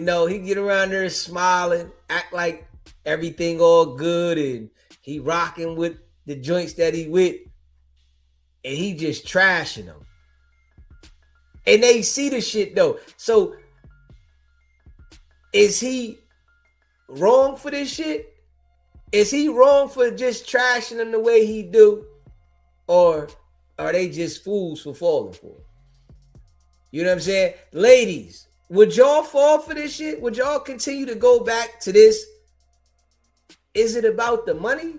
You know, he get around there smiling, act like everything all good, and he rocking with the joints that he with, and he just trashing them. And they see the shit though. So is he wrong for this shit? Is he wrong for just trashing them the way he do? Or are they just fools for falling for it? You know what I'm saying? Ladies, would y'all fall for this shit? Would y'all continue to go back to this? Is it about the money?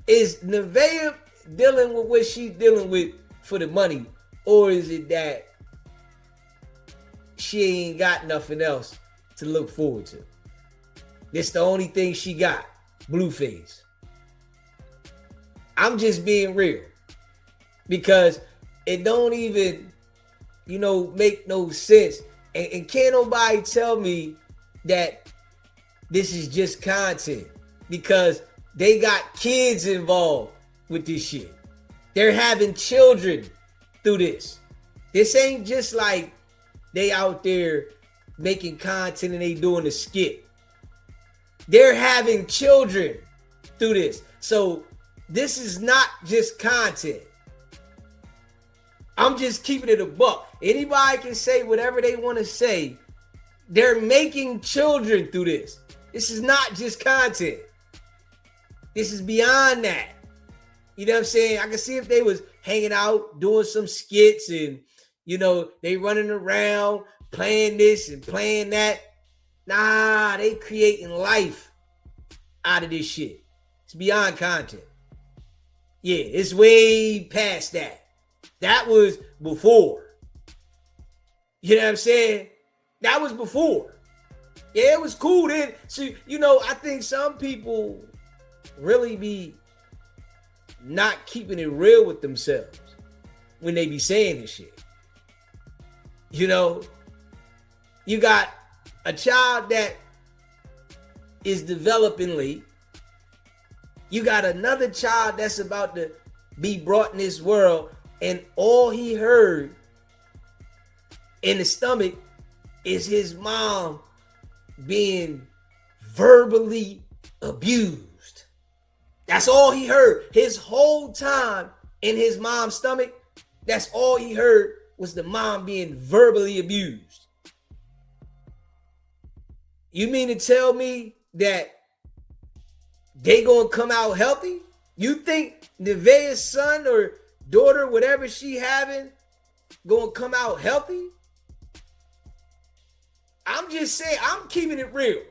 Is Nevaeh dealing with what she's dealing with for the money? Or is it that she ain't got nothing else to look forward to? This the only thing she got, Blueface. I'm just being real. Because it don't even, make no sense. And can't nobody tell me that this is just content. Because they got kids involved with this shit. They're having children through this. This ain't just like they out there making content and they doing a skit. They're having children through this. So this is not just content. I'm just keeping it a buck. Anybody can say whatever they want to say. They're making children through this. This is not just content. This is beyond that. You know what I'm saying? I can see if they was hanging out, doing some skits and, they running around, playing this and playing that. Nah, they creating life out of this shit. It's beyond content. Yeah, it's way past that. That was before. You know what I'm saying? That was before. Yeah, it was cool then. So, I think some people really be not keeping it real with themselves when they be saying this shit. You got a child that is developingly. You got another child that's about to be brought in this world, and all he heard in the stomach is his mom being verbally abused. That's all he heard. His whole time in his mom's stomach, that's all he heard was the mom being verbally abused. You mean to tell me that they gonna come out healthy? You think Nevaeh's son or daughter, whatever she having, gonna come out healthy? I'm just saying, I'm keeping it real.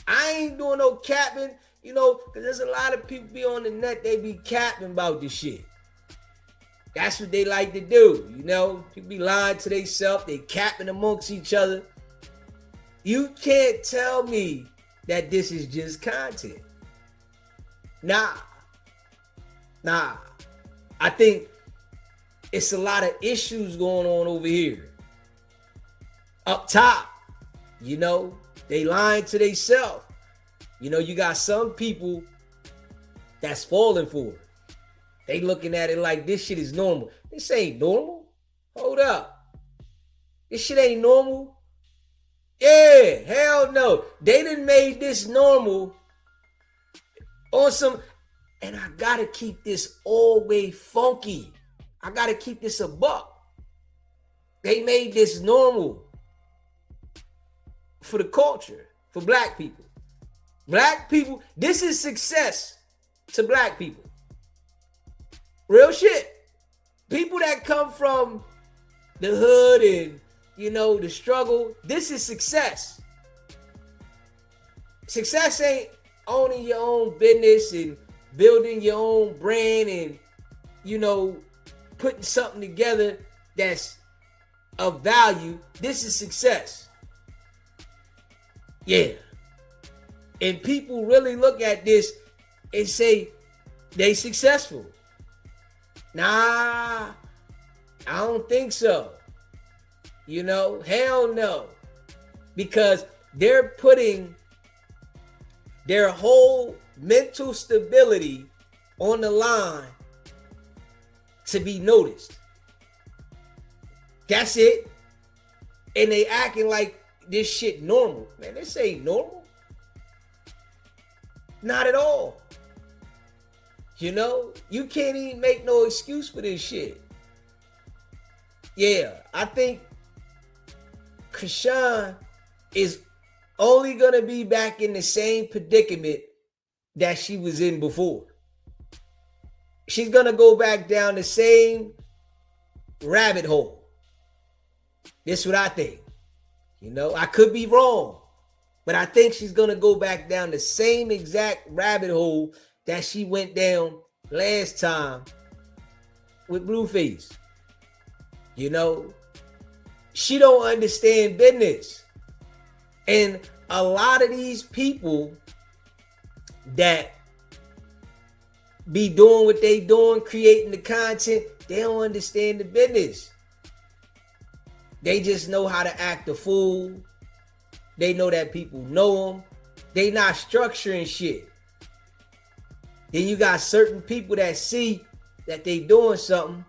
I ain't doing no capping, because there's a lot of people be on the net, they be capping about this shit. That's what they like to do, People be lying to themselves, they capping amongst each other. You can't tell me that this is just content. Nah. I think it's a lot of issues going on over here. Up top, they lying to themselves. You got some people that's falling for it. They looking at it like this shit is normal. This ain't normal. Hold up. This shit ain't normal. Yeah, hell no. They done made this normal on some, and I gotta keep this all way funky. I gotta keep this a buck. They made this normal for the culture, for black people. Black people, this is success to black people. Real shit. People that come from the hood and, the struggle, this is success. Success ain't owning your own business and building your own brand and, putting something together that's of value. This is success. Yeah. And people really look at this and say they successful. Nah, I don't think so. Hell no. Because they're putting their whole mental stability on the line to be noticed. That's it. And they acting like this shit normal. Man, this ain't normal. Not at all. You know, you can't even make no excuse for this shit. Yeah, I think Chrisean is only going to be back in the same predicament that she was in before. She's going to go back down the same rabbit hole. This is what I think. You know, I could be wrong, but I think she's going to go back down the same exact rabbit hole that she went down last time with Blueface. You know, she don't understand business. And a lot of these people that be doing what they doing, creating the content, they don't understand the business. They just know how to act a fool. They know that people know them. They not structuring shit. Then you got certain people that see that they doing something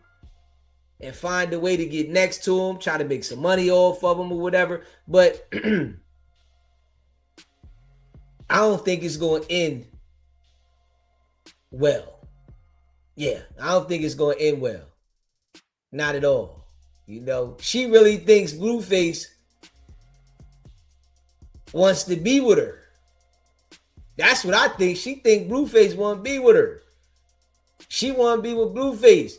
and find a way to get next to them, try to make some money off of them or whatever. But I don't think it's going to end well. Yeah, I don't think it's going to end well. Not at all. You know, she really thinks Blueface wants to be with her. That's what I think. She think Blueface want to be with her. She want to be with Blueface.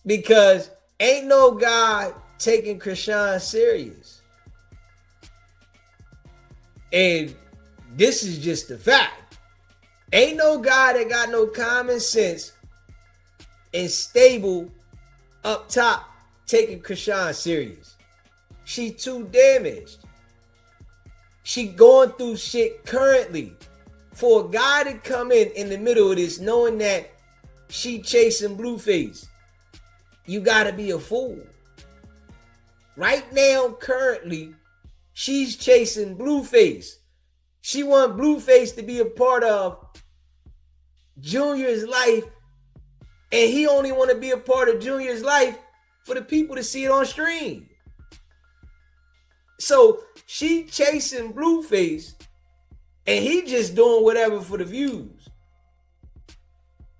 Because ain't no guy taking Chrisean serious. And this is just the fact. Ain't no guy that got no common sense and stable up top taking Chrisean serious. She too damaged. She going through shit currently. For a guy to come in the middle of this knowing that she chasing Blueface, you gotta be a fool. Right now, currently, she's chasing Blueface. She want Blueface to be a part of Junior's life, and he only want to be a part of Junior's life for the people to see it on stream. So she chasing Blueface, and he just doing whatever for the views.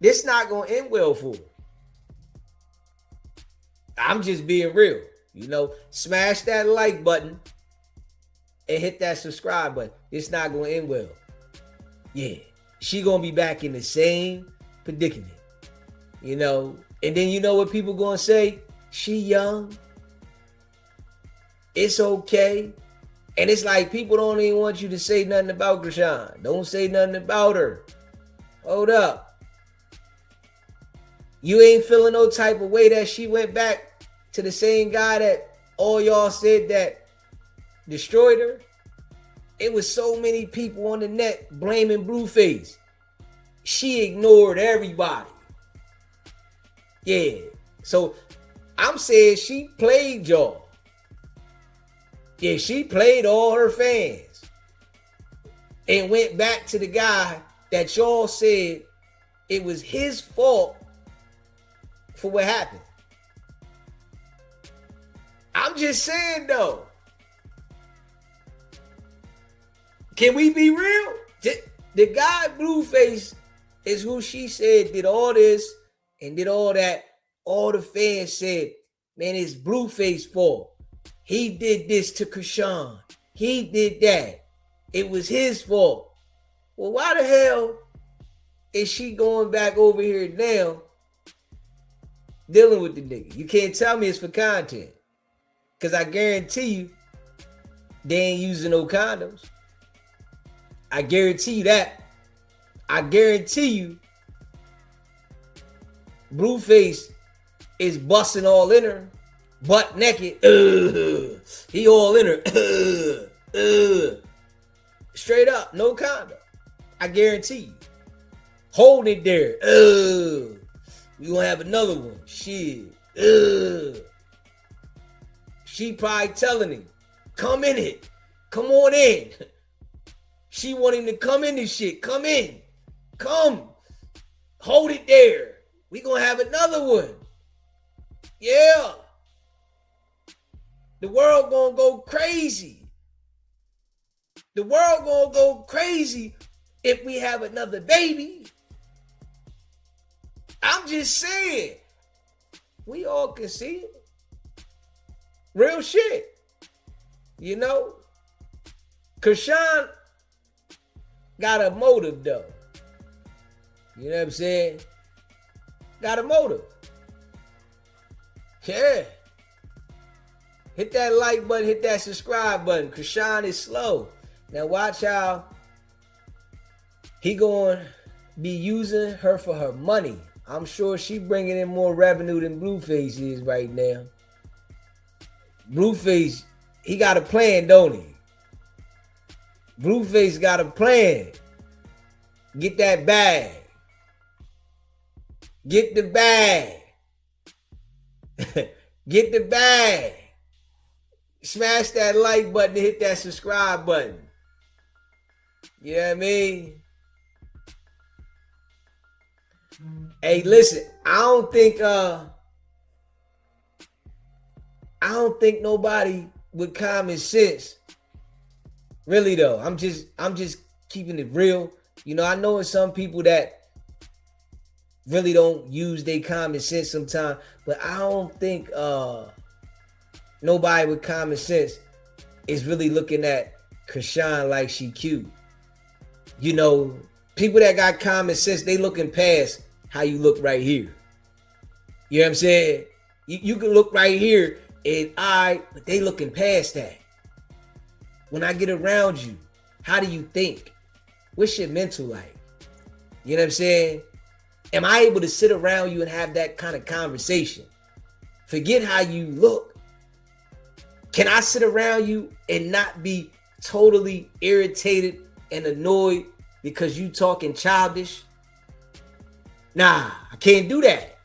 This not gonna end well for her. I'm just being real. You know, smash that like button and hit that subscribe button. It's not going to end well. Yeah, she going to be back in the same predicament. You know, and then you know what people going to say? She young. It's okay. And it's like people don't even want you to say nothing about Chrisean. Don't say nothing about her. Hold up. You ain't feeling no type of way that she went back to the same guy that all y'all said that destroyed her? It was so many people on the net blaming Blueface. She ignored everybody. Yeah. So I'm saying she played y'all. Yeah, she played all her fans. And went back to the guy that y'all said it was his fault for what happened. I'm just saying though. Can we be real? The guy Blueface is who she said did all this and did all that. All the fans said, man, it's Blueface's fault. He did this to Chrisean. He did that. It was his fault. Well, why the hell is she going back over here now dealing with the nigga? You can't tell me it's for content. Because I guarantee you, they ain't using no condoms. I guarantee you that. I guarantee you, Blueface is busting all in her, butt naked. He all in her. Straight up, no condom. I guarantee you. Hold it there. We gonna have another one. Shit. She probably telling him, come in it. Come on in. She want him to come in this shit. Come in. Come. Hold it there. We gonna have another one. Yeah. The world gonna go crazy. The world gonna go crazy if we have another baby. I'm just saying. We all can see it. Real shit. You know? Chrisean got a motive though. You know what I'm saying? Got a motive. Yeah. Hit that like button, hit that subscribe button. Chrisean is slow. Now watch how he going to be using her for her money. I'm sure she bringing in more revenue than Blueface is right now. Blueface, he got a plan, don't he? Blueface got a plan. Get that bag. Get the bag. Get the bag. Smash that like button, hit that subscribe button. You know what I mean? Hey, listen, I don't think nobody with common sense. Really though, I'm just keeping it real. You know, I know it's some people that really don't use their common sense sometimes, but I don't think nobody with common sense is really looking at Chrisean like she cute. You know, people that got common sense, they looking past how you look right here. You know what I'm saying? You can look right here and but they looking past that. When I get around you, how do you think? What's your mental like? You know what I'm saying? Am I able to sit around you and have that kind of conversation? Forget how you look. Can I sit around you and not be totally irritated and annoyed because you talking childish? Nah, I can't do that.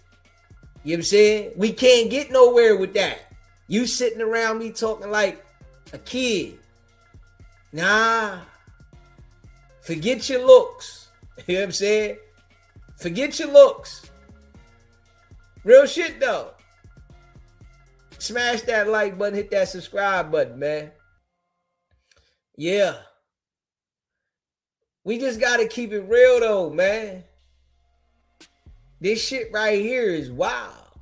You know what I'm saying? We can't get nowhere with that. You sitting around me talking like a kid. Nah. Forget your looks. You know what I'm saying? Forget your looks. Real shit though. Smash that like button, hit that subscribe button, man. Yeah. We just gotta keep it real though, man. This shit right here is wild.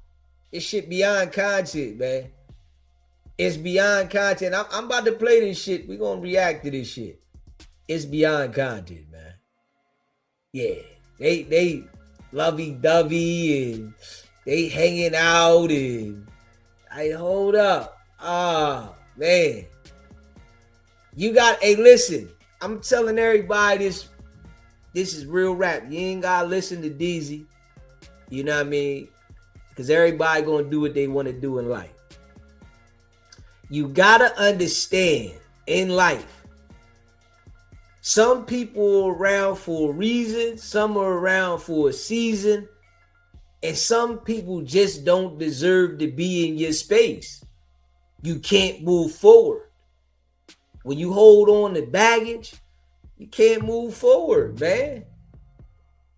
This shit beyond content, man. It's beyond content. I'm about to play this shit. We're gonna react to this shit. It's beyond content, man. Yeah. They lovey-dovey and they hanging out and hold up. Man. You got, listen, I'm telling everybody this is real rap. You ain't gotta listen to DEEZY. You know what I mean? Because everybody gonna do what they want to do in life. You gotta understand in life, some people are around for a reason, some are around for a season, and some people just don't deserve to be in your space. You can't move forward. When you hold on to baggage, you can't move forward, man.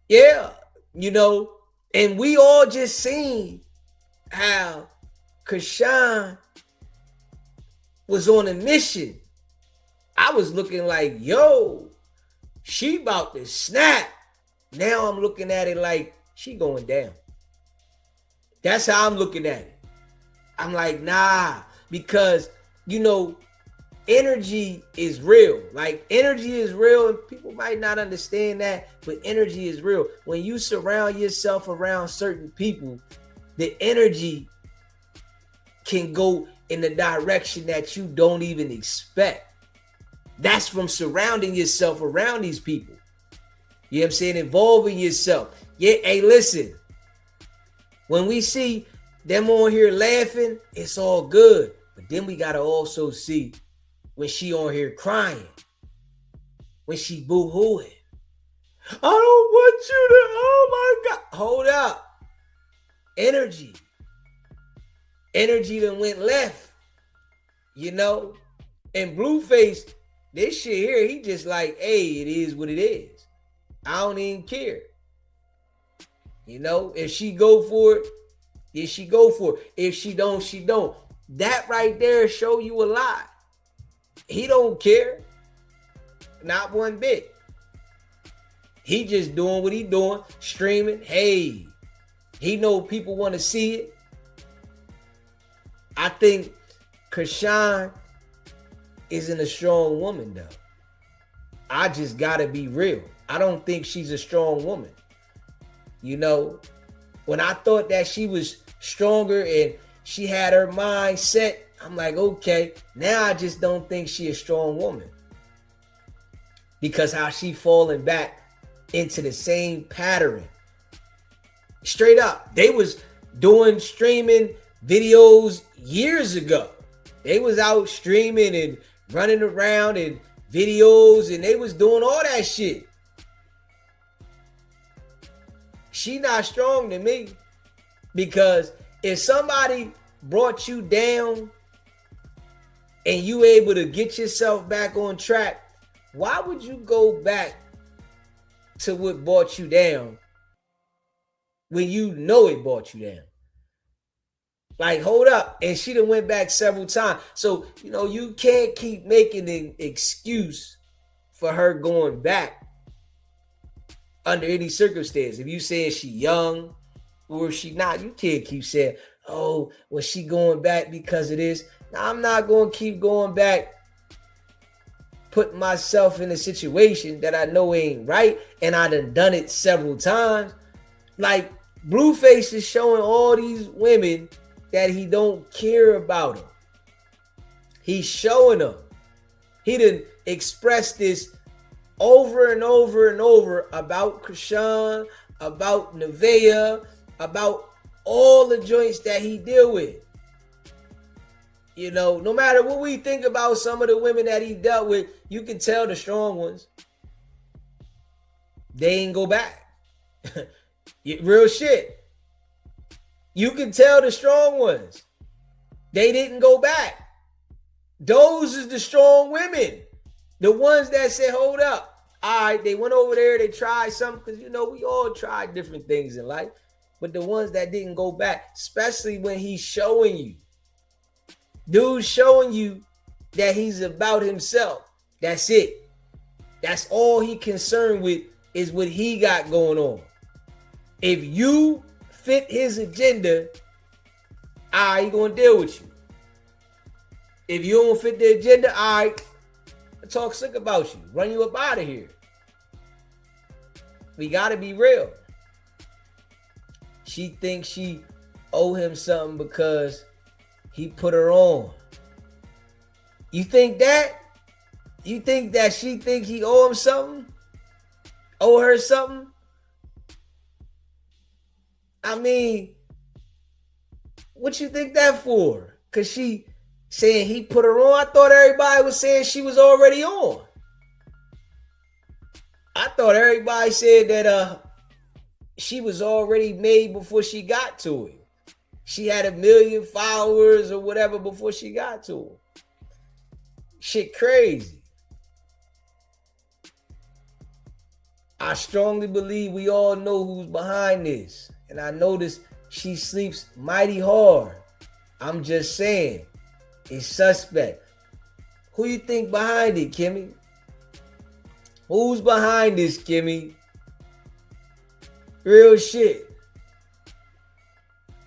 Yeah, you know, and we all just seen how Chrisean was on a mission. I was looking like, yo, she about to snap. Now I'm looking at it like she going down. That's how I'm looking at it. I'm like, nah, because, you know, energy is real. Like, energy is real, and people might not understand that, but energy is real. When you surround yourself around certain people, the energy can go in the direction that you don't even expect. That's from surrounding yourself around these people. You know what I'm saying? Involving yourself. Yeah, hey, listen. When we see them on here laughing, it's all good. But then we got to also see when she on here crying. When she boo-hooing. I don't want you to, oh my God. Hold up. Energy. Energy that went left. You know? And Blueface, this shit here, he just like, hey, it is what it is. I don't even care. You know, if she go for it, then she go for it. If she don't, she don't. That right there show you a lot. He don't care. Not one bit. He just doing what he doing, streaming. Hey, he know people want to see it. I think Chrisean isn't a strong woman, though. I just gotta be real. I don't think she's a strong woman. You know, when I thought that she was stronger and she had her mind set, I'm like, okay. Now I just don't think she a strong woman. Because how she falling back into the same pattern. Straight up. They was doing streaming videos years ago. They was out streaming and running around and videos, and they was doing all that shit. She not strong to me, because if somebody brought you down and you able to get yourself back on track, why would you go back to what brought you down when you know it brought you down? Like, hold up. And she done went back several times. So, you know, you can't keep making an excuse for her going back under any circumstance. If you saying she young or she not, you can't keep saying, oh, well, she going back because of this. Now, I'm not going to keep going back, putting myself in a situation that I know ain't right, and I done it several times. Like, Blueface is showing all these women that he don't care about them. He's showing them. He done expressed this over and over and over about Chrisean, about Nevaeh, about all the joints that he deal with. You know, no matter what we think about some of the women that he dealt with, you can tell the strong ones, they ain't go back. Real shit. You can tell the strong ones, they didn't go back. Those is the strong women. The ones that said, hold up. All right, they went over there, they tried something, because, you know, we all tried different things in life. But the ones that didn't go back, especially when he's showing you, dude's showing you that he's about himself. That's it. That's all he concerned with, is what he got going on. If you fit his agenda, all right, he gonna deal with you. If you don't fit the agenda, all right, I talk sick about you, run you up out of here. We gotta be real. She thinks she owe him something because he put her on. You think that? You think that she think he owe him something? Owe her something? I mean, what you think that for? Because she saying he put her on? I thought everybody was saying she was already on. I thought everybody said that she was already made before she got to him. She had 1 million followers or whatever before she got to him. Shit crazy. I strongly believe we all know who's behind this. And I notice she sleeps mighty hard. I'm just saying, it's suspect. Who you think behind it, Kimmy? Who's behind this, Kimmy? Real shit.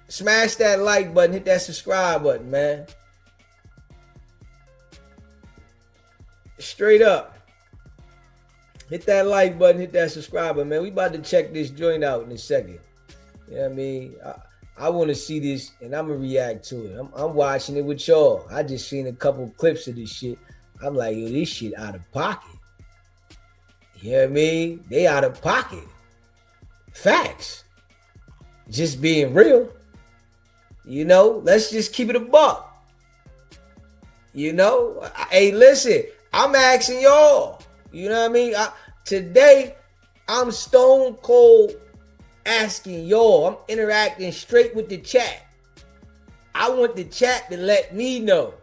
Smash that like button, hit that subscribe button, man. Straight up. Hit that like button, hit that subscribe button, man. We about to check this joint out in a second. You know what I mean? I want to see this, and I'm going to react to it. I'm watching it with y'all. I just seen a couple clips of this shit. I'm like, yo, this shit out of pocket. You know what I mean? They out of pocket. Facts. Just being real. You know, let's just keep it a buck. You know? Hey, listen, I'm asking y'all. You know what I mean? Today, I'm stone cold asking y'all. I'm interacting straight with the chat. I want the chat to let me know.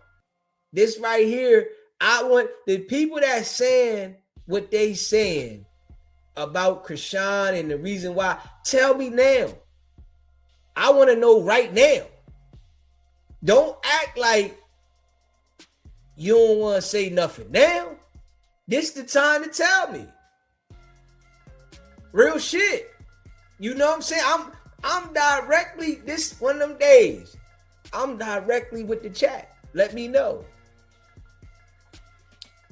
This right here, I want the people that saying what they saying about Chrisean and the reason why. Tell me now. I want to know right now. Don't act like you don't want to say nothing now. This the time to tell me. Real shit. You know what I'm saying? I'm directly, this one of them days, I'm directly with the chat. Let me know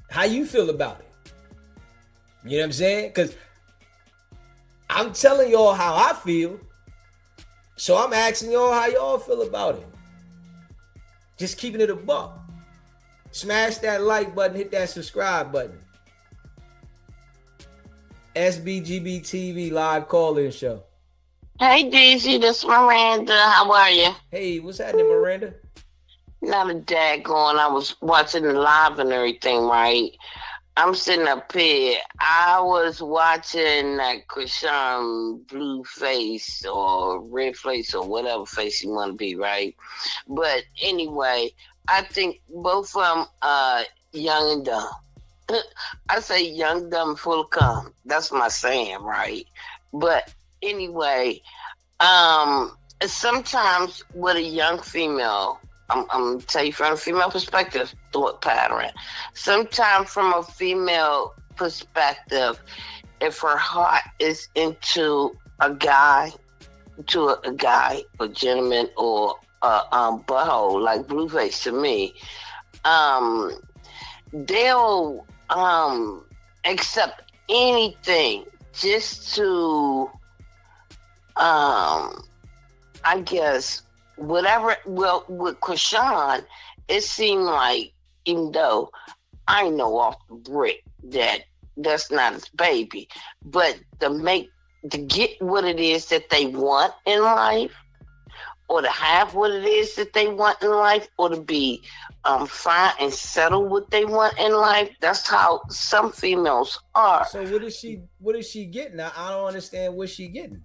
how you feel about it. You know what I'm saying? Because I'm telling y'all how I feel. So I'm asking y'all how y'all feel about it. Just keeping it a buck. Smash that like button, hit that subscribe button. SBGB TV live call-in show. Hey, DEEZY, this is Miranda. How are you? Hey, what's happening, Miranda? Not a daggone. I was watching the live and everything, right? I'm sitting up here. I was watching that Chrisean Blueface or red face or whatever face you want to be, right? But anyway, I think both of them are young and dumb. I say young, dumb, full of cum. That's my saying, right? But anyway, sometimes with a young female, I'm going to tell you from a female perspective, thought pattern. Sometimes from a female perspective, if her heart is into a guy, a gentleman, or a butthole, like Blueface to me, they'll accept anything just to, I guess, whatever. Well, with Chrisean, it seemed like, even though I know off the brick that that's not his baby, but to get what it is that they want in life, or to have what it is that they want in life, or to be fine and settle what they want in life. That's how some females are. So what is she getting? I don't understand what she getting.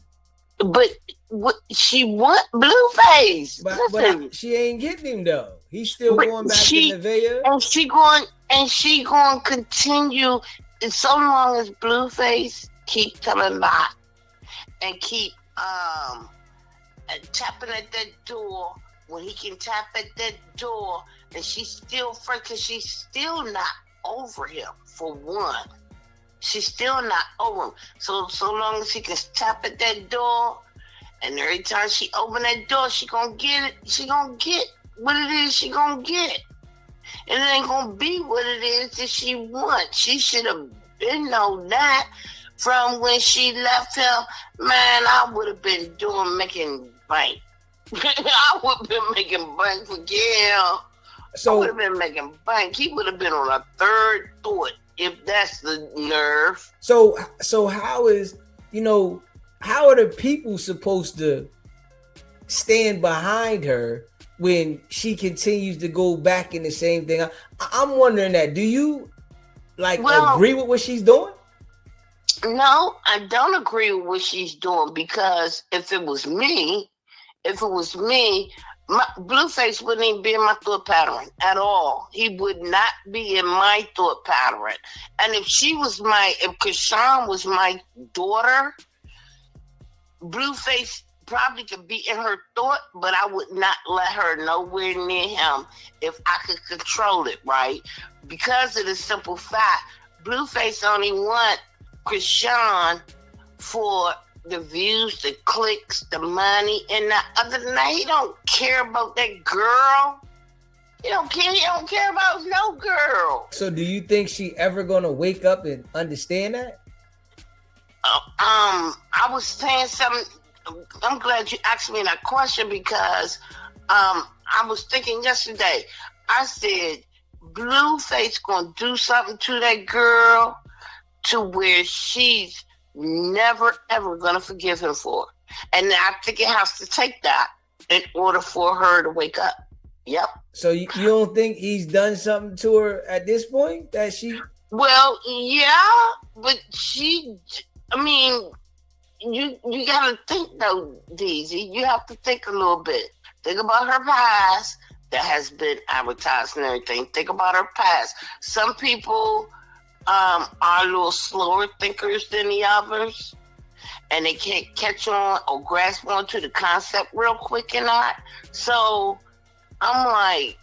But what she want, Blueface. But she ain't getting him though. He's still going back to Nevaeh. And she going to continue so long as Blueface keep telling lie and keep tapping at that door when he can tap at that door, and she's still afraid because she's still not over him. For one, she's still not over him. So long as he can tap at that door, and every time she open that door, she gonna get it. She gonna get what it is she gonna get, and it ain't gonna be what it is that she wants. She should have been known that from when she left him. Man, I would have been making bank. I would have been making bank for Gail. I would have been making bank. He would have been on a third thought, if that's the nerve. So how is, how are the people supposed to stand behind her when she continues to go back in the same thing? I'm wondering that. Do you agree with what she's doing? No, I don't agree with what she's doing, because if it was me, Blueface wouldn't even be in my thought pattern at all. He would not be in my thought pattern. And if Chrisean was my daughter, Blueface probably could be in her thought, but I would not let her nowhere near him if I could control it, right? Because of the simple fact, Blueface only want Chrisean for the views, the clicks, the money, and other than that, he don't care about that girl. He don't care about no girl. So do you think she ever gonna wake up and understand that? I was saying something. I'm glad you asked me that question, because I was thinking yesterday. I said, Blueface gonna do something to that girl to where she's never ever gonna forgive him for it. And I think it has to take that in order for her to wake up. Yep. So you don't think he's done something to her at this point that she? Well, yeah, but you gotta think though, DEEZY. You have to think a little bit. Think about her past that has been advertised and everything. Think about her past. Some people are a little slower thinkers than the others, and they can't catch on or grasp onto the concept real quick and that. So I'm like,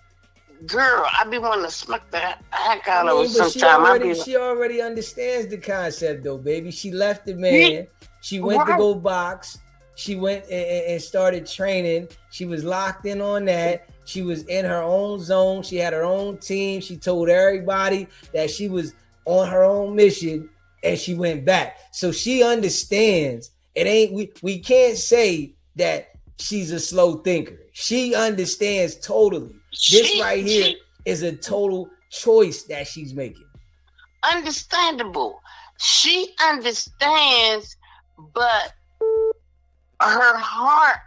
girl, I be wanting to smack the heck I out of her mean, but sometime. I be she already understands the concept though, baby. She left the like, man. She went to right. go box. She went and started training. She was locked in on that. She was in her own zone. She had her own team. She told everybody that she was on her own mission, and she went back. So she understands. It ain't we can't say that she's a slow thinker. She understands totally. This right here She is a total choice that she's making. understandable. She understands, but her heart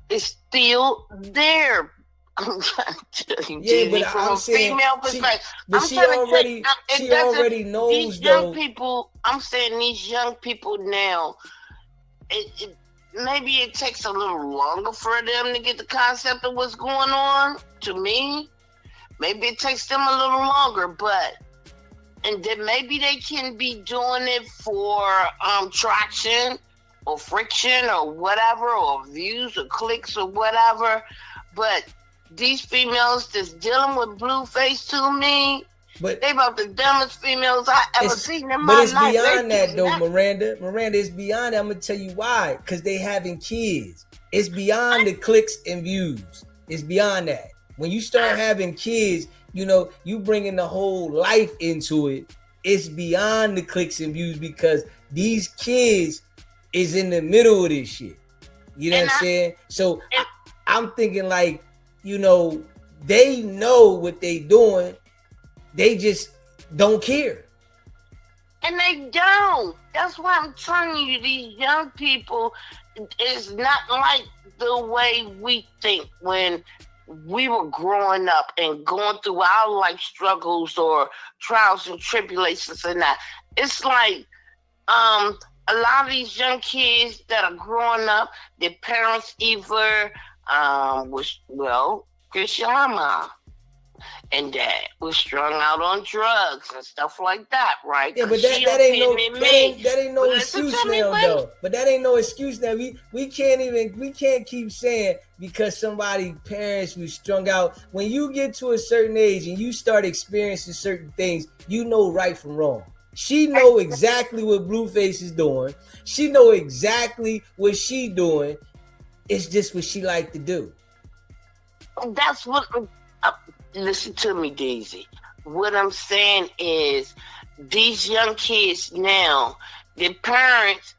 is still there. I'm trying to tell you, Yeah, but Dizzy, from I'm a saying female perspective. I'm she trying to tell you, already it she doesn't. already knows These young though. people, I'm saying these young people now, it maybe it takes a little longer for them to get the concept of what's going on. To me, maybe it takes them a little longer, but and then maybe they can be doing it for traction or friction or whatever, or views or clicks or whatever. But these females that's dealing with Blueface, to me, But they about the dumbest females I ever seen in but my it's life. beyond They that think though, that Miranda. Miranda, it's beyond that. I'm gonna tell you why. Because they having kids. It's beyond the clicks and views. It's beyond that. When you start having kids, you know, you bringing the whole life into it. It's beyond the clicks and views because these kids is in the middle of this shit. You know what I'm saying? So I'm thinking like, you know, they know what they doing. They just don't care. and they don't. That's why I'm telling you, these young people is not like the way we think when we were growing up and going through our life struggles or trials and tribulations and that. It's like a lot of these young kids that are growing up, their parents either was Chrisean and dad was strung out on drugs and stuff like that, right? Yeah, but She that ain't no opinion me. that ain't no But listen excuse to me, now wait. though. But that ain't no excuse now. We can't keep saying because somebody parents was strung out. When you get to a certain age and you start experiencing certain things, you know right from wrong. She know exactly what Blueface is doing. She know exactly what she doing. It's just what she like to do. That's what. Listen to me, DEEZY. What I'm saying is, these young kids now, their parents,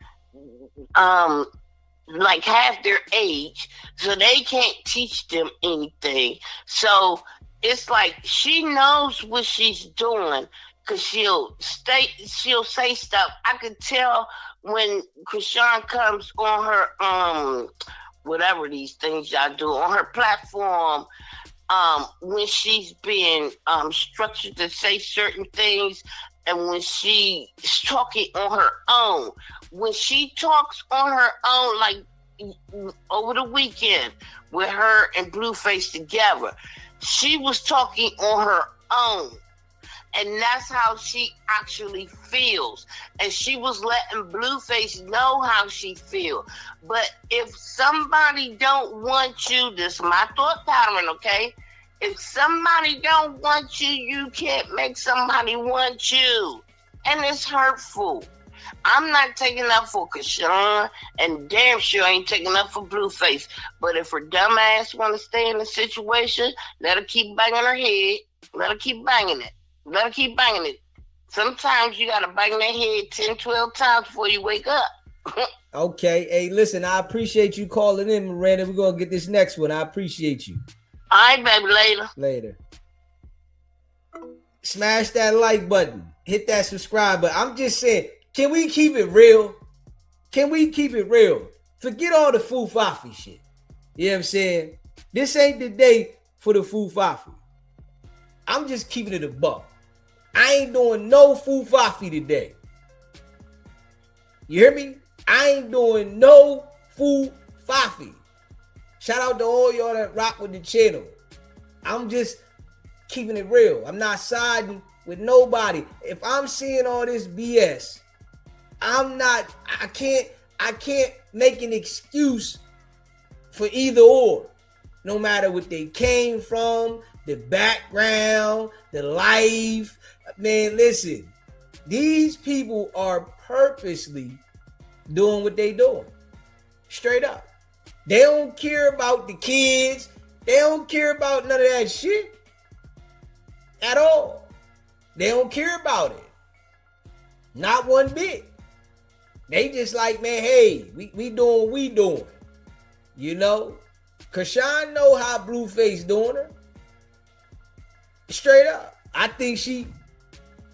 like half their age, so they can't teach them anything. So it's like she knows what she's doing because she'll say stuff. I could tell when Chrisean comes on her whatever these things y'all do on her platform, when she's being structured to say certain things, and when she's talking on her own. When she talks on her own, like over the weekend with her and Blueface together, she was talking on her own. And that's how she actually feels. And she was letting Blueface know how she feels. But if somebody don't want you, this is my thought pattern, okay? If somebody don't want you, you can't make somebody want you. And it's hurtful. I'm not taking up for Chrisean, and damn sure ain't taking up for Blueface. But if her dumb ass want to stay in the situation, let her keep banging her head. Let her keep banging it. Let her keep banging it. Sometimes you gotta bang that head 10, 12 times before you wake up. Okay. Hey, listen, I appreciate you calling in, Miranda. We're gonna get this next one. I appreciate you. All right, baby, later. Later. Smash that like button. Hit that subscribe button. I'm just saying, can we keep it real? Can we keep it real? Forget all the foo-fafi shit. You know what I'm saying? This ain't the day for the foo-fafi. I'm just keeping it a buck. I ain't doing no foo-fafi today. You hear me? I ain't doing no foo-fafi. Shout out to all y'all that rock with the channel. I'm just keeping it real. I'm not siding with nobody. If I'm seeing all this BS, I can't make an excuse for either or. no matter what they came from, the background, the life. Man, listen, these people are purposely doing what they doing. Straight up. They don't care about the kids. They don't care about none of that shit at all. They don't care about it. Not one bit. They just like, man, hey, we doing what we doing. You know? Chrisean know how Blueface doing her. Straight up. I think she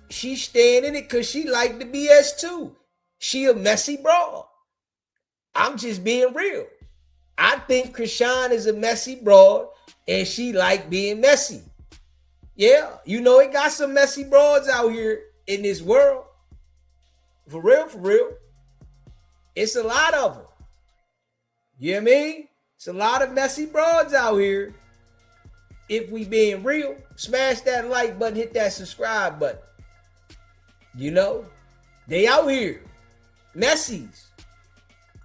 staying in it because she like the BS too. She a messy broad. I'm just being real. I think Chrisean is a messy broad and she like being messy. Yeah, you know, it got some messy broads out here in this world. For real, for real. It's a lot of them. You know what I mean? It's a lot of messy broads out here. If we being real, smash that like button, hit that subscribe button. You know, they out here. Messies.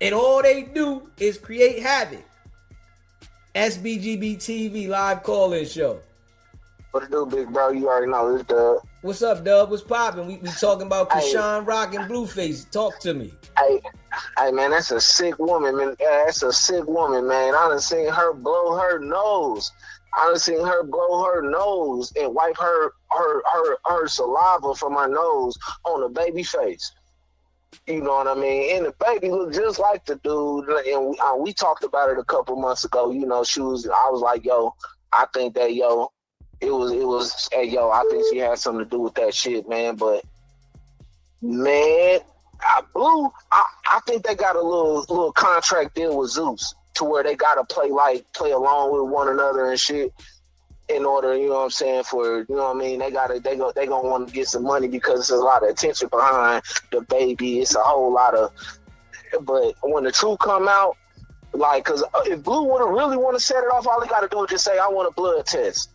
And all they do is create havoc. SBGB TV live call-in show. What it do, big bro? You already know it's Dub. What's up, Dub? What's poppin'? We talking about Chrisean Rock and Blueface. Talk to me. Hey, man, that's a sick woman, man. Yeah, that's a sick woman, man. I done seen her blow her nose. I done seen her blow her nose and wipe her saliva from her nose on a baby face. You know what I mean? And the baby looked just like the dude. And we talked about it a couple months ago. You know, I was like, yo, I think that, it was, hey, yo, I think she had something to do with that shit, man. But, man, I think they got a little contract deal with Zeus to where they got to play along with one another and shit in order, you know what I'm saying, for, you know what I mean, they going to want to get some money because there's a lot of attention behind the baby. It's a whole lot of, but when the truth come out, like, because if Blue would have really want to set it off, all he got to do is just say, I want a blood test.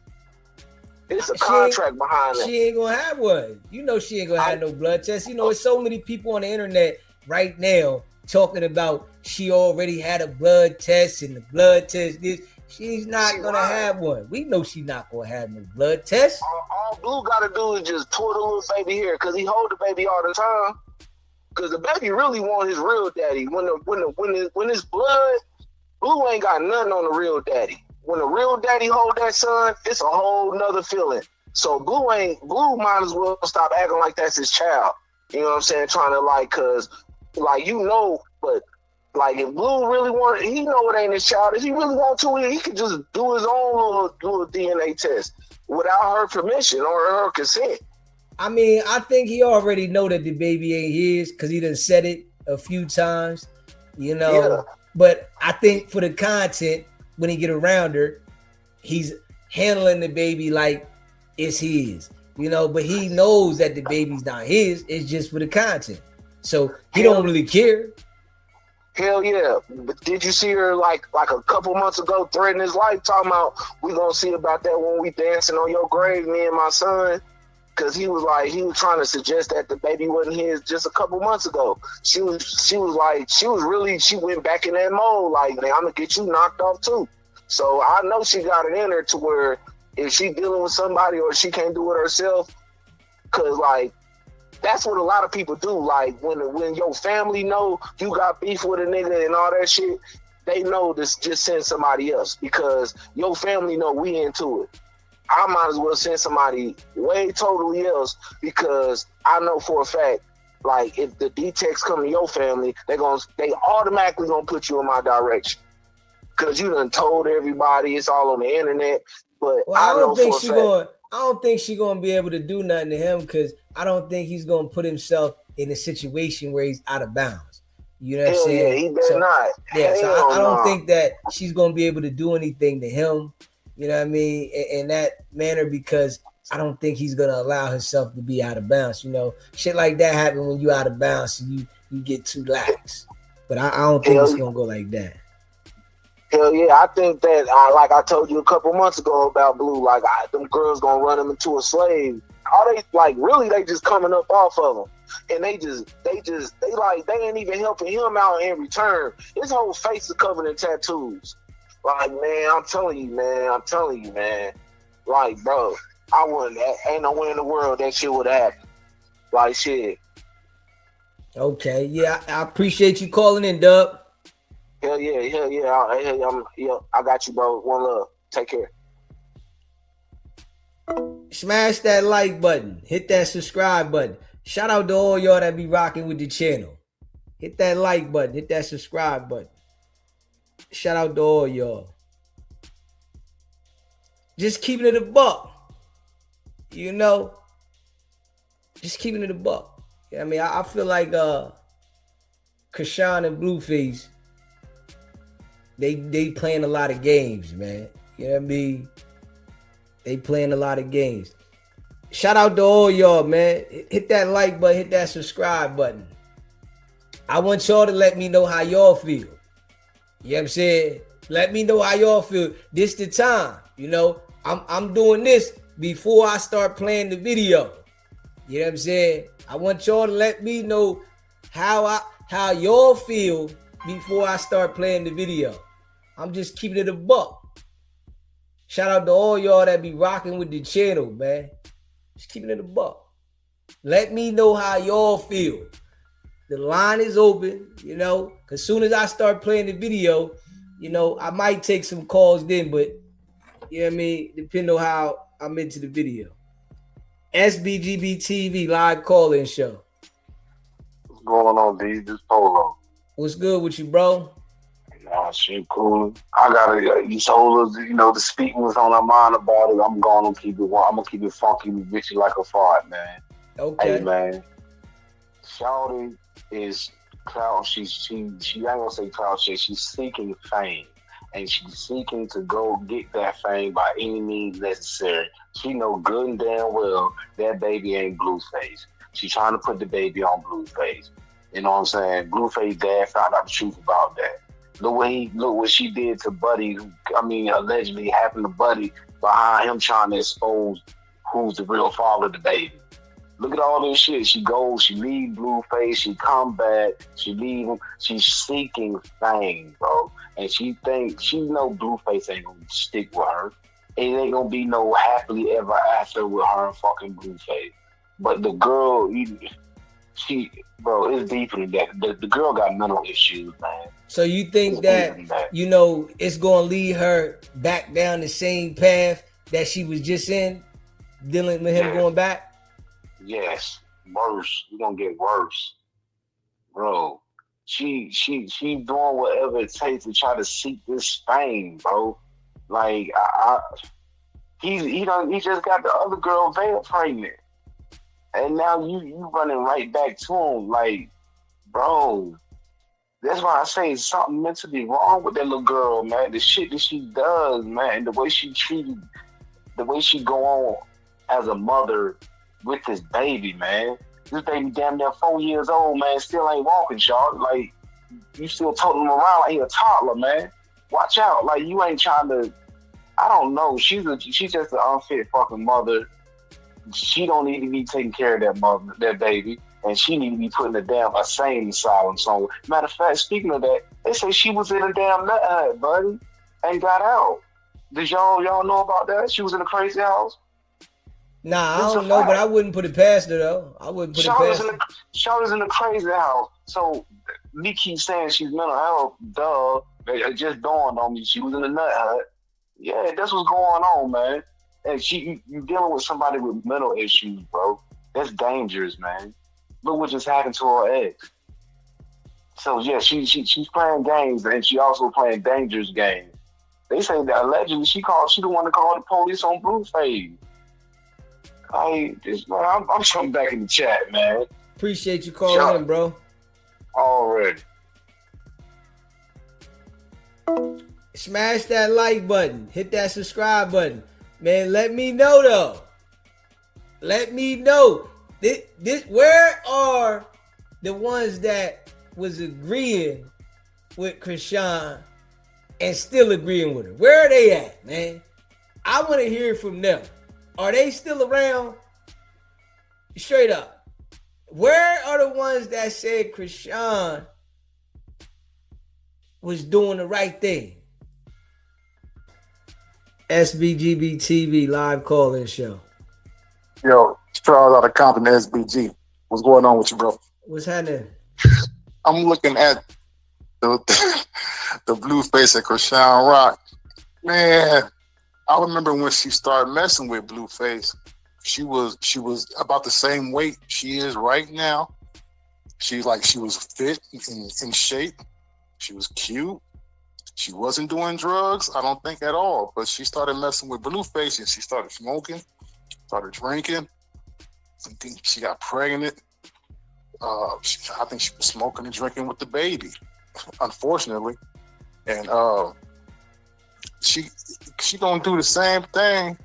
It's a contract behind it. She ain't gonna have one. You know she ain't gonna have no blood test. You know, there's so many people on the internet right now talking about she already had a blood test and the blood test this. She's not gonna have one. We know she's not gonna have no blood test. All Blue gotta do is just pull the little baby here, cause he hold the baby all the time. Cause the baby really want his real daddy. When his blood, Blue ain't got nothing on the real daddy. When the real daddy hold that son, it's a whole nother feeling. So Blue might as well stop acting like that's his child. You know what I'm saying? Trying to cause you know, but if Blue really wanted, he know it ain't his child. If he really want to, he could just do his own little DNA test without her permission or her consent. I mean, I think he already know that the baby ain't his because he done said it a few times, you know. Yeah. But I think for the content, when he get around her, he's handling the baby like it's his, you know, but he knows that the baby's not his. It's just for the content. So he don't really care. Hell yeah. But did you see her like a couple months ago threatening his life, talking about we gonna see about that when we dancing on your grave, me and my son? Because he was trying to suggest that the baby wasn't his just a couple months ago. She went back in that mode, like, man, I'm gonna get you knocked off too. So I know she got it in her to where if she dealing with somebody or she can't do it herself, cause that's what a lot of people do. Like when your family know you got beef with a nigga and all that shit, they know to just send somebody else because your family know we into it. I might as well send somebody way totally else because I know for a fact, if the D-Techs come to your family, they automatically gonna put you in my direction. Cause you done told everybody, it's all on the internet. But I don't think she's gonna be able to do nothing to him because I don't think he's gonna put himself in a situation where he's out of bounds. You know what I'm saying? Yeah, he better not. Yeah, so I don't think that she's gonna be able to do anything to him. You know what I mean? In that manner, because I don't think he's gonna allow himself to be out of bounds. You know, shit like that happen when you out of bounds and you get too lax. But I don't think it's gonna go like that. Hell yeah, I think that like I told you a couple months ago about Blue, them girls gonna run him into a slave. They just coming up off of him, and they ain't even helping him out in return. His whole face is covered in tattoos. Like, man, I'm telling you, man. Like, bro, I wouldn't. Ain't no way in the world that shit would happen. Like, shit. Okay, yeah, I appreciate you calling in, Dub. Hell yeah. I got you, bro. One love. Take care. Smash that like button. Hit that subscribe button. Shout out to all y'all that be rocking with the channel. Hit that like button. Hit that subscribe button. Shout out to all y'all. Just keeping it a buck. You know? Just keeping it a buck. I mean, I feel like Chrisean and Blueface, they playing a lot of games, man. You know what I mean? They playing a lot of games. Shout out to all y'all, man. Hit that like button, hit that subscribe button. I want y'all to let me know how y'all feel. You know what I'm saying? Let me know how y'all feel. This the time. You know, I'm doing this before I start playing the video. You know what I'm saying? I want y'all to let me know how y'all feel before I start playing the video. I'm just keeping it a buck. Shout out to all y'all that be rocking with the channel, man. Just keeping it a buck. Let me know how y'all feel. The line is open, you know, because soon as I start playing the video, you know, I might take some calls then, but, you know what I mean, depending on how I'm into the video. SBGB TV live call-in show. What's going on, D? This Polo. What's good with you, bro? Nah, shit, cool. I gotta. You told us, you know, the speaking was on our mind about it. I'm gonna keep it. I'm gonna keep it funky, bitchy like a fart, man. Okay. Hey, man. Shawty is clout. She ain't gonna say clout shit. She's seeking fame, and she's seeking to go get that fame by any means necessary. She know good and damn well that baby ain't Blueface. She's trying to put the baby on Blueface. You know what I'm saying? Blueface dad found out the truth about that. Look what she did to Buddy. Allegedly happened to Buddy behind him trying to expose who's the real father of the baby. Look at all this shit. She goes, she leave Blueface, she come back, she leave him. She's seeking fame, bro. And she know Blueface ain't gonna stick with her. It ain't gonna be no happily ever after with her and fucking Blueface. But the girl, it's deeper than that. The girl got mental issues, man. So you think that, you know, it's going to lead her back down the same path that she was just in, dealing with him going back? Yes. Worse. We're going to get worse. Bro, she doing whatever it takes to try to seek this fame, bro. Like, he just got the other girl Veil pregnant. And now you running right back to him. Like, bro, that's why I say something mentally wrong with that little girl, man. The shit that she does, man, and the way she go on as a mother with this baby, man. This baby damn near 4 years old, man, still ain't walking, y'all. Like, you still toting him around like he a toddler, man. Watch out. Like, you ain't trying to, I don't know. She's just an unfit fucking mother. She don't need to be taking care of that baby, and she need to be put in a damn insane asylum somewhere. Matter of fact, speaking of that, they say she was in a damn nut hut, buddy, and got out. Did y'all know about that? She was in a crazy house. Nah, I don't know, but I wouldn't put it past her though. I wouldn't put it past her. Shawty's in a crazy house. So me keep saying she's mental health. Duh, it just dawned on me. She was in a nut hut. Yeah, that's what's going on, man. And you dealing with somebody with mental issues, bro. That's dangerous, man. Look what just happened to her ex. So yeah, she's playing games, and she also playing dangerous games. They say that allegedly she the one that called the police on Blueface. I'm jumping back in the chat, man. Appreciate you calling in, bro. Already. Smash that like button. Hit that subscribe button. Man, let me know though. Let me know. This where are the ones that was agreeing with Chrisean and still agreeing with her? Where are they at, man? I want to hear from them. Are they still around? Straight up. Where are the ones that said Chrisean was doing the right thing? SBGB TV live call-in show. Yo, Charles out of Compton, SBG. What's going on with you, bro? What's happening? I'm looking at the the Blueface and Chrisean Rock. Man, I remember when she started messing with Blueface. She was about the same weight she is right now. She was fit and in shape. She was cute. She wasn't doing drugs, I don't think at all. But she started messing with Blueface and she started smoking, started drinking. I think she got pregnant. I think she was smoking and drinking with the baby, unfortunately. And she gonna do the same thing,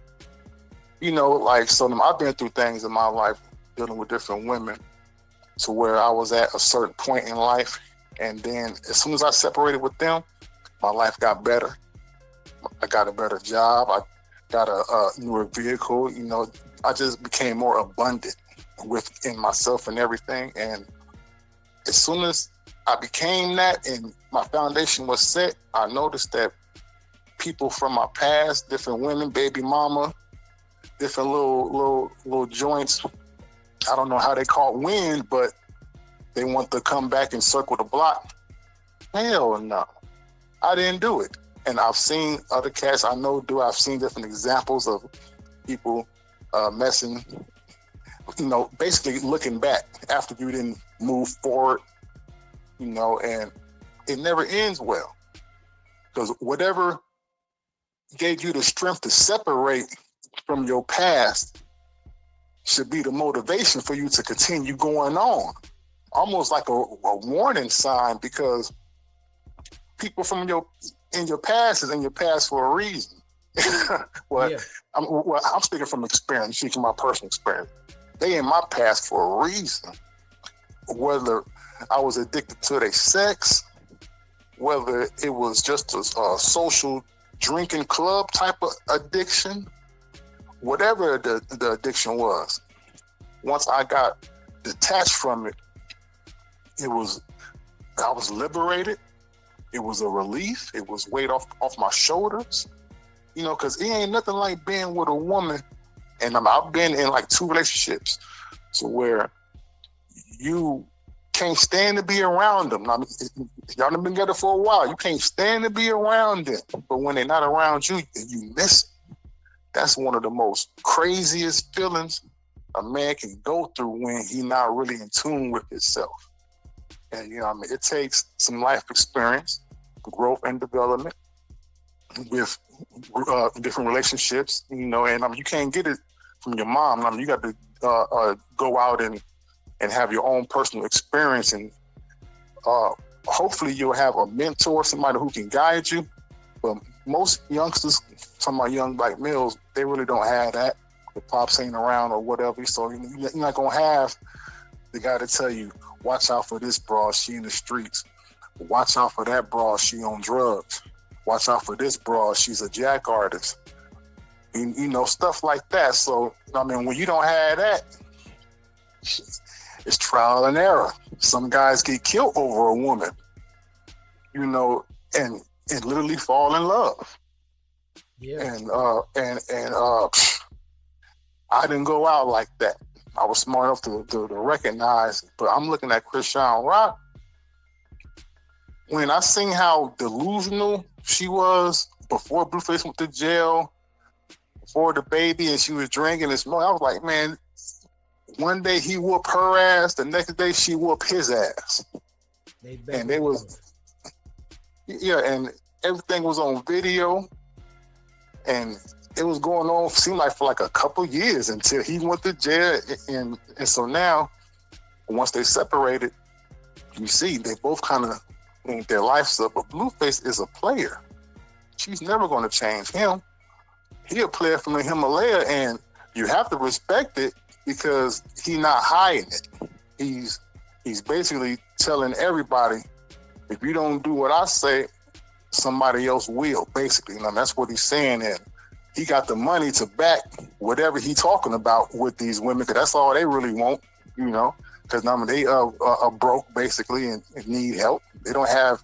so I've been through things in my life dealing with different women to where I was at a certain point in life, and then as soon as I separated with them, my life got better. I got a better job. I got a newer vehicle. I just became more abundant within myself and everything. And as soon as I became that and my foundation was set, I noticed that people from my past, different women, baby mama, different little joints, I don't know how they caught wind, but they want to come back and circle the block. Hell no. I didn't do it. And I've seen other cats I've seen different examples of people messing, basically looking back after you didn't move forward, and it never ends well. Because whatever gave you the strength to separate from your past should be the motivation for you to continue going on. Almost like a warning sign, because people from in your past is in your past for a reason. I'm speaking from experience, speaking my personal experience. They in my past for a reason. Whether I was addicted to their sex, whether it was just a social drinking club type of addiction, whatever the addiction was, once I got detached from it, I was liberated. It was a relief. It was weight off my shoulders. Because it ain't nothing like being with a woman. And I've been in like 2 relationships, so where you can't stand to be around them. Now, y'all have been together for a while. You can't stand to be around them. But when they're not around you, you miss it. That's one of the most craziest feelings a man can go through when he's not really in tune with himself. And it takes some life experience, growth and development with different relationships, and you can't get it from your mom. You got to go out and have your own personal experience, and hopefully you'll have a mentor, somebody who can guide you. But most youngsters, some of my young black males, they really don't have that. The pops ain't around or whatever, so you're not gonna have the guy to tell you, watch out for this broad, she in the streets. Watch out for that broad, she on drugs. Watch out for this broad, she's a jack artist. Stuff like that. So, when you don't have that, it's trial and error. Some guys get killed over a woman, and literally fall in love. Yeah. And I didn't go out like that. I was smart enough to recognize, but I'm looking at Chrisean Rock. When I seen how delusional she was before Blueface went to jail, before the baby, and she was drinking and smoking, I was like, man, one day he whooped her ass, the next day she whooped his ass. And everything was on video, and it was going on, seemed like for like a couple years until he went to jail. And so now, once they separated, you see, they both kind of cleaned their lives up. But Blueface is a player. She's never going to change him. He a player from the Himalaya, and you have to respect it because he's not hiding it. He's basically telling everybody, if you don't do what I say, somebody else will, basically. That's what he's saying. And he got the money to back whatever he's talking about with these women, because that's all they really want, because they are broke, basically, and need help. They don't have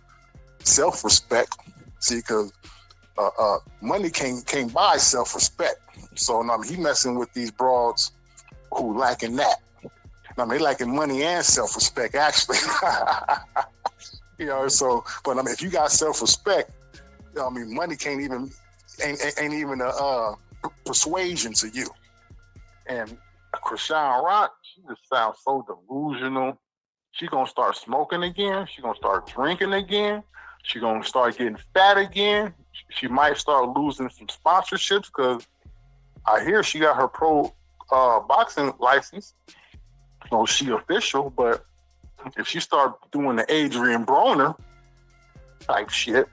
self-respect. See, because money can't buy self-respect. So he messing with these broads who lacking that. They lacking money and self-respect, actually. So, but if you got self-respect, money ain't even a persuasion to you. And Chrisean Rock, she just sounds so delusional. She gonna start smoking again. She gonna start drinking again. She gonna start getting fat again. She might start losing some sponsorships because I hear she got her pro boxing license. So she official, but if she start doing the Adrian Broner type shit,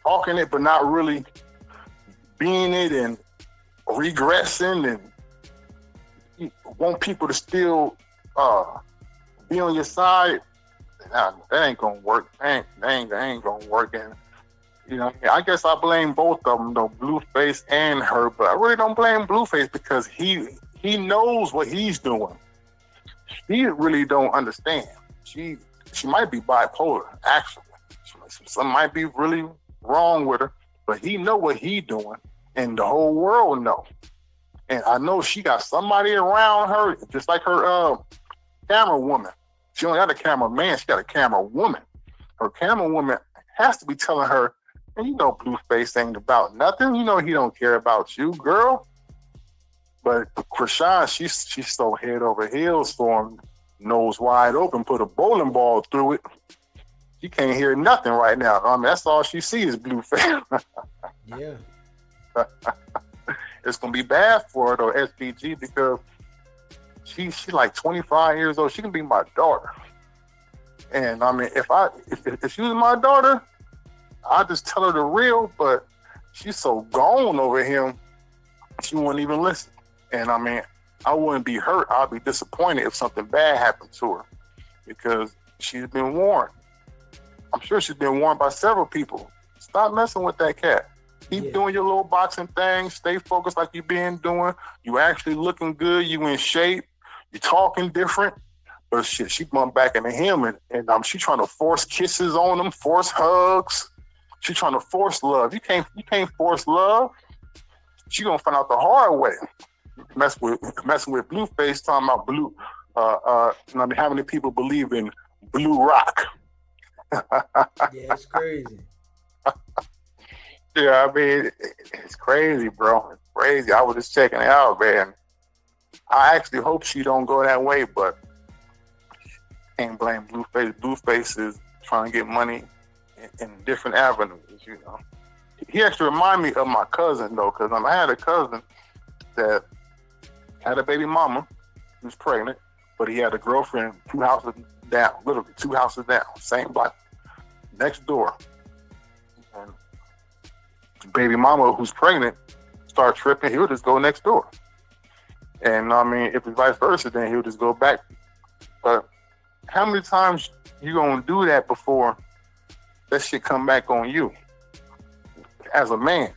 talking it but not really being it and regressing and you want people to still be on your side, that ain't gonna work. That ain't gonna work. And I guess I blame both of them, though, Blueface and her, but I really don't blame Blueface because he knows what he's doing. She really don't understand. She might be bipolar, actually. Something might be really wrong with her, but he know what he doing, and the whole world know. And I know she got somebody around her, just like her camera woman. She don't got a cameraman, she got a camera woman. Her camera woman has to be telling her, and Blueface ain't about nothing. He don't care about you, girl. But Chrisean, she's so head over heels for him, nose wide open, put a bowling ball through it. She can't hear nothing right now. That's all she sees is Blueface. Yeah. It's gonna be bad for her though, SBG, because she's like 25 years old. She can be my daughter. And if she was my daughter, I'd just tell her the real, but she's so gone over him, she wouldn't even listen. And I wouldn't be hurt. I'd be disappointed if something bad happened to her because she's been warned. I'm sure she's been warned by several people. Stop messing with that cat. Keep doing your little boxing thing. Stay focused like you've been doing. You actually looking good. You in shape. You talking different. But shit, she bumped back into him and she trying to force kisses on him, force hugs. She trying to force love. You can't force love. She gonna find out the hard way. Messing with Blueface, talking about blue. How many people believe in blue rock? Yeah, it's crazy. Yeah, it's crazy, bro. It's crazy. I was just checking it out, man. I actually hope she don't go that way, but can't blame Blueface. Blueface is trying to get money in different avenues, He actually remind me of my cousin, though, because I had a cousin that had a baby mama who was pregnant, but he had a girlfriend 2 houses down, literally 2 houses down, same block, next door. And the baby mama who's pregnant start tripping, he would just go next door. And if it's vice versa, then he would just go back. But how many times you gonna do that before that shit come back on you as a man?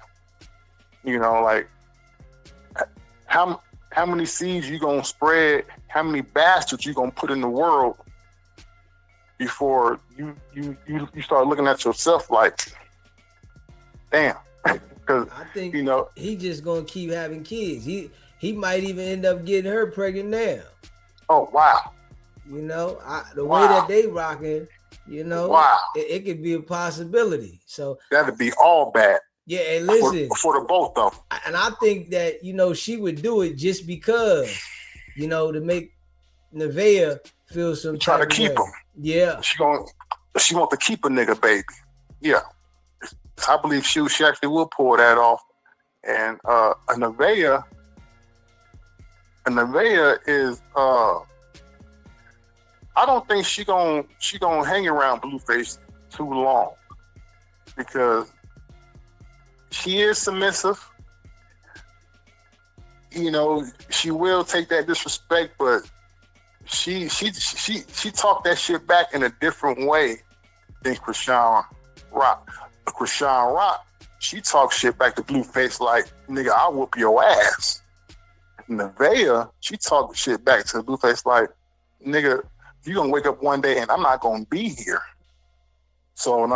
How many seeds you gonna spread? How many bastards you gonna put in the world before you start looking at yourself like, damn? Because I think he just gonna keep having kids. He might even end up getting her pregnant now. Oh wow! The way that they rocking, wow, it could be a possibility. So that'd be all bad. Yeah, and listen, for the both of them. And I think that she would do it just because, to make Nevaeh feel some try to type of keep way. him. Yeah, she want to keep a nigga baby. Yeah, I believe she actually will pull that off. And Nevaeh is I don't think she gonna hang around Blueface too long because she is submissive. She will take that disrespect, but she talked that shit back in a different way than Chrisean Rock. Chrisean Rock, she talks shit back to Blueface like, nigga, I'll whoop your ass. Nevaeh, she talked shit back to Blueface like, nigga, you're gonna wake up one day and I'm not gonna be here. So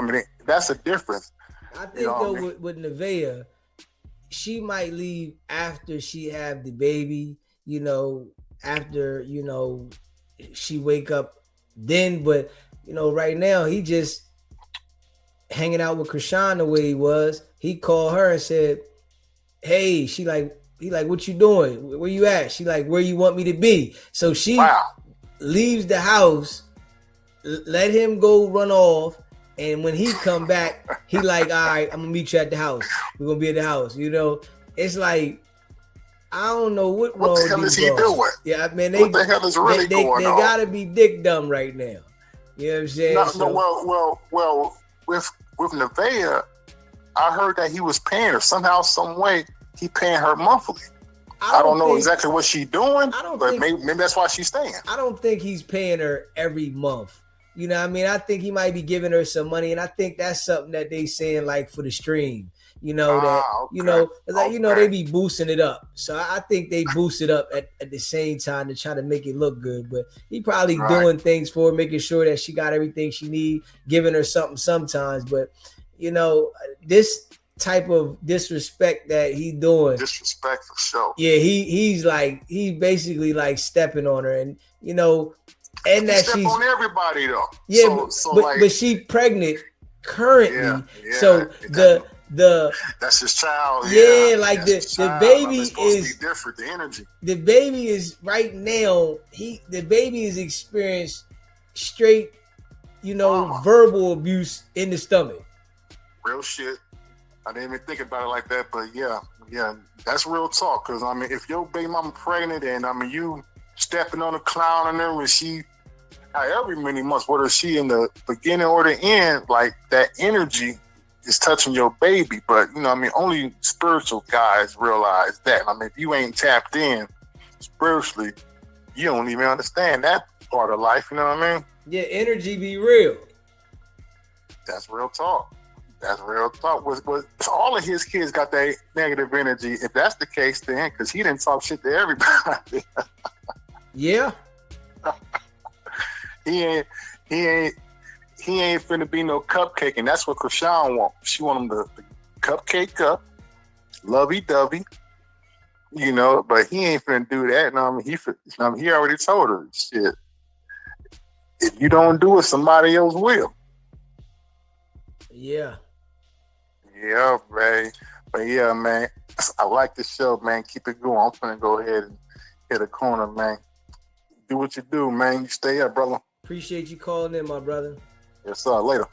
that's a difference. I think You know though what I mean? with Nevaeh, she might leave after she have the baby, you know, after, you know, she wake up then, but you know, right now he just hanging out with Chrisean the way he was. He called her and said, "Hey," he like, "What you doing? Where you at?" She like, "Where you want me to be?" So she Wow. leaves the house, let him go run off, and when he come back, he like, "All right, I'm gonna meet you at the house. We're gonna be at the house." You know, it's like I don't know what What wrong the with hell these is he bros. doing? Yeah, man, What the hell is really going they on? gotta be dick dumb right now. You know what I'm saying? No, well. With Nevaeh, I heard that he was paying her somehow, some way. He paying her monthly. I don't know exactly what she's doing, but maybe that's why she's staying. I don't think he's paying her every month. You know what I mean? I think he might be giving her some money, and I think that's something that they saying like for the stream. You know that okay. you know, like you know they be boosting it up. So I think they boost it up at the same time to try to make it look good. But he probably doing things for her, making sure that she got everything she need, giving her something sometimes. But you know, this type of disrespect that he doing, disrespect for sure. Yeah, he's basically like stepping on her, and you know, and that she's on everybody though. Yeah, but she pregnant currently, so that's his child. Yeah, like the baby it's supposed to be different. The energy. The baby is right now. The baby is experienced straight, you know, verbal abuse in the stomach. Real shit. I didn't even think about it like that, but yeah, that's real talk. Because I mean, if your baby mama pregnant and I mean you stepping on a clown and her, and she, however many months, whether she in the beginning or the end, like that energy is touching your baby. But you know, I mean, only spiritual guys realize that. I mean, if you ain't tapped in spiritually, you don't even understand that part of life. You know what I mean? Yeah, energy be real. That's real talk. That's real talk. Was all of his kids got that negative energy? If that's the case, then because he didn't talk shit to everybody. Yeah. He ain't finna be no cupcake, and that's what Chrisean want. She want him to cupcake up, lovey-dovey, you know. But he ain't finna do that. And I mean, he already told her, shit. If you don't do it, somebody else will. Yeah. Yeah, man. But yeah, man, I like the show, man. Keep it going. I'm finna go ahead and hit a corner, man. Do what you do, man. You stay up, brother. Appreciate you calling in, my brother. Yes, sir. Later.